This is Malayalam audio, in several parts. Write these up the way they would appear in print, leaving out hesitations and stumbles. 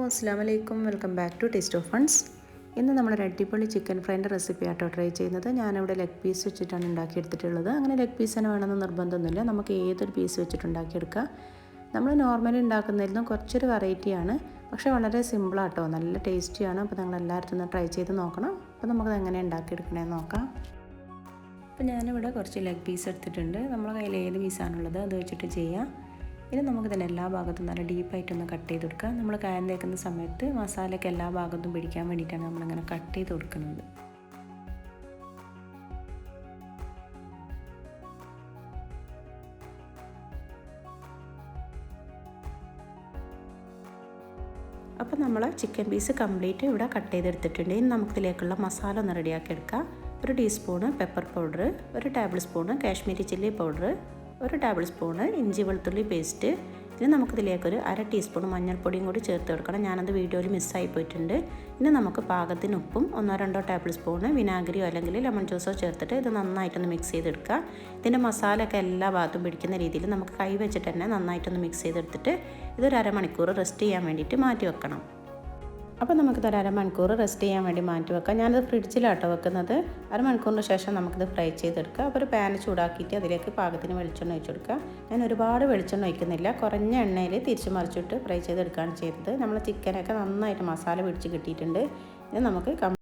അസ്സാം വലൈക്കും, welcome back to taste of funs. ഇന്ന് നമ്മളൊരു അടിപൊളി ചിക്കൻ ഫ്രൈൻ്റെ റെസിപ്പി ആട്ടോ ട്രൈ ചെയ്യുന്നത്. ഞാനിവിടെ ലെഗ് പീസ് വെച്ചിട്ടാണ് ഉണ്ടാക്കിയെടുത്തിട്ടുള്ളത്. അങ്ങനെ ലെഗ് പീസ് തന്നെ വേണമെന്ന് നിർബന്ധമൊന്നുമില്ല, നമുക്ക് ഏതൊരു പീസ് വെച്ചിട്ട് ഉണ്ടാക്കിയെടുക്കാം. നമ്മൾ നോർമലി ഉണ്ടാക്കുന്നതിൽ നിന്നും കുറച്ചൊരു വെറൈറ്റിയാണ്, പക്ഷേ വളരെ സിമ്പിളാട്ടോ, നല്ല ടേസ്റ്റിയാണ്. അപ്പോൾ നിങ്ങൾ എല്ലാവരും ഒന്ന് ട്രൈ ചെയ്ത് നോക്കണം. അപ്പോൾ നമുക്കത് എങ്ങനെ ഉണ്ടാക്കിയെടുക്കണമെന്ന് നോക്കാം. അപ്പോൾ ഞാനിവിടെ കുറച്ച് ലെഗ് പീസ് എടുത്തിട്ടുണ്ട്. നമ്മളെ കയ്യിൽ ഏത് പീസാണുള്ളത് അത് വെച്ചിട്ട് ചെയ്യാം. ഇനി നമുക്കിതിൻ്റെ എല്ലാ ഭാഗത്തും നല്ല ഡീപ്പായിട്ടൊന്ന് കട്ട് ചെയ്ത് കൊടുക്കാം. നമ്മൾ കായം തേക്കുന്ന സമയത്ത് മസാലയ്ക്ക് എല്ലാ ഭാഗത്തും പിടിക്കാൻ വേണ്ടിയിട്ടാണ് നമ്മളിങ്ങനെ കട്ട് ചെയ്ത് കൊടുക്കുന്നത്. അപ്പോൾ നമ്മൾ ചിക്കൻ പീസ് കംപ്ലീറ്റ് ഇവിടെ കട്ട് ചെയ്തെടുത്തിട്ടുണ്ട്. ഇനി നമുക്കിതിലേക്കുള്ള മസാല ഒന്ന് റെഡിയാക്കി എടുക്കാം. ഒരു ടീസ്പൂണ് പെപ്പർ പൗഡർ, ഒരു table spoon Kashmiri chilli powder, ഒരു ടേബിൾ സ്പൂണ് ഇഞ്ചി വെളുത്തുള്ളി പേസ്റ്റ്. ഇനി നമുക്കിതിലേക്കൊരു അര ടീസ്പൂൺ മഞ്ഞൾപ്പൊടിയും കൂടി ചേർത്ത് കൊടുക്കണം. ഞാനത് വീഡിയോയിൽ മിസ്സായി പോയിട്ടുണ്ട്. ഇനി നമുക്ക് പാകത്തിന് ഉപ്പും 1-2 ടേബിൾ സ്പൂണ് വിനാഗിരിയോ അല്ലെങ്കിൽ ലെമൺ ജ്യൂസോ ചേർത്തിട്ട് ഇത് നന്നായിട്ടൊന്ന് മിക്സ് ചെയ്തെടുക്കുക. ഇതിൻ്റെ മസാലയൊക്കെ എല്ലാ ഭാഗത്തും പിടിക്കുന്ന രീതിയിൽ നമുക്ക് കൈ വെച്ചിട്ട് തന്നെ നന്നായിട്ടൊന്ന് മിക്സ് ചെയ്തെടുത്തിട്ട് ഇതൊരു അരമണിക്കൂർ റെസ്റ്റ് ചെയ്യാൻ വേണ്ടിയിട്ട് മാറ്റി വെക്കണം. അപ്പോൾ നമുക്കിത് ഒരു അരമണിക്കൂർ റെസ്റ്റ് ചെയ്യാൻ വേണ്ടി മാറ്റി വെക്കാം. ഞാനത് ഫ്രിഡ്ജിലാട്ടോ വെക്കുന്നത്. അരമണിക്കൂറിന് ശേഷം നമുക്കിത് ഫ്രൈ ചെയ്തെടുക്കുക. അപ്പോൾ ഒരു പാൻ ചൂടാക്കിയിട്ട് അതിലേക്ക് പാകത്തിന് വെളിച്ചെണ്ണ ഒഴിച്ചു കൊടുക്കുക. ഞാൻ ഒരുപാട് വെളിച്ചെണ്ണ ഒഴിക്കുന്നില്ല, കുറഞ്ഞ എണ്ണയിൽ തിരിച്ച് മറിച്ചിട്ട് ഫ്രൈ ചെയ്തെടുക്കുകയാണ് ചെയ്തത്. നമ്മൾ ചിക്കനൊക്കെ നന്നായിട്ട് മസാല പിടിച്ച് കിട്ടിയിട്ടുണ്ട്. ഇനി നമുക്ക്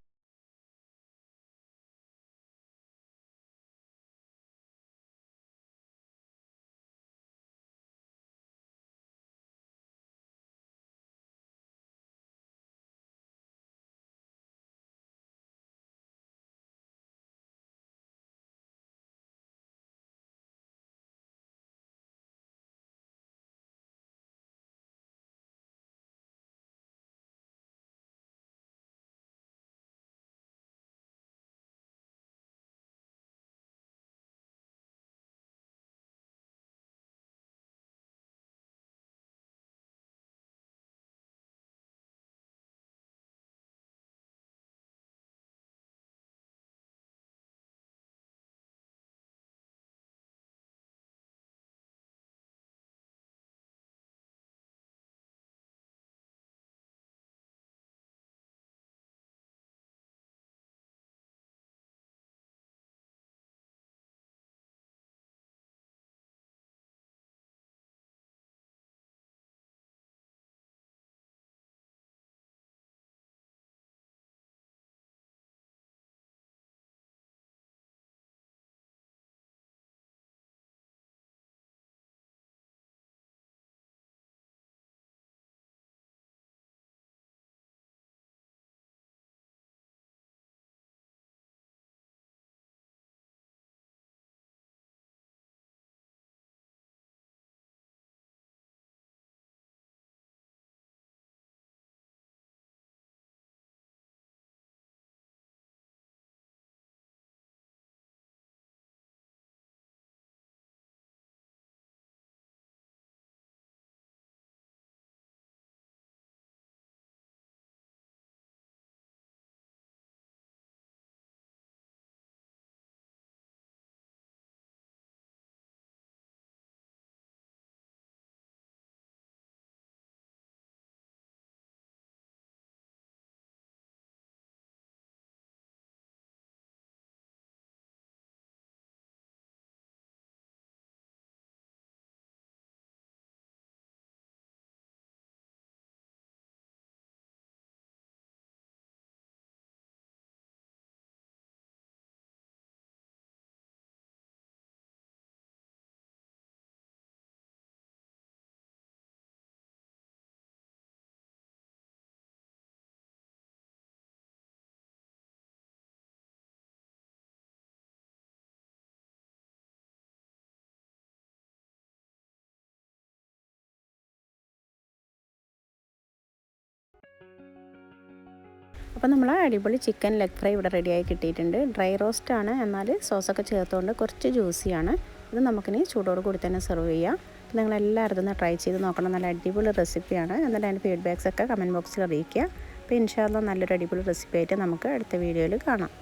അപ്പോൾ നമ്മൾ അടിപൊളി ചിക്കൻ ലെഗ് ഫ്രൈ ഇവിടെ റെഡിയായി കിട്ടിയിട്ടുണ്ട്. ഡ്രൈ റോസ്റ്റാണ്, എന്നാൽ സോസൊക്കെ ചേർത്തുകൊണ്ട് കുറച്ച് ജ്യൂസിയാണ്. ഇത് നമുക്കിനി ചൂടോട് കൂടി തന്നെ സെർവ് ചെയ്യാം. അപ്പോൾ നിങ്ങളെല്ലാവരും ഇതൊന്ന് ട്രൈ ചെയ്ത് നോക്കണം. നല്ല അടിപൊളി റെസിപ്പിയാണ്. എന്നിട്ട് അതിൻ്റെ ഫീഡ്ബാക്സൊക്കെ കമൻറ്റ് ബോക്സിൽ അറിയിക്കുക. അപ്പോൾ ഇൻഷാ അല്ലാഹ് നല്ലൊരു അടിപൊളി റെസിപ്പി ആയിട്ട് നമുക്ക് അടുത്ത വീഡിയോയിൽ കാണാം.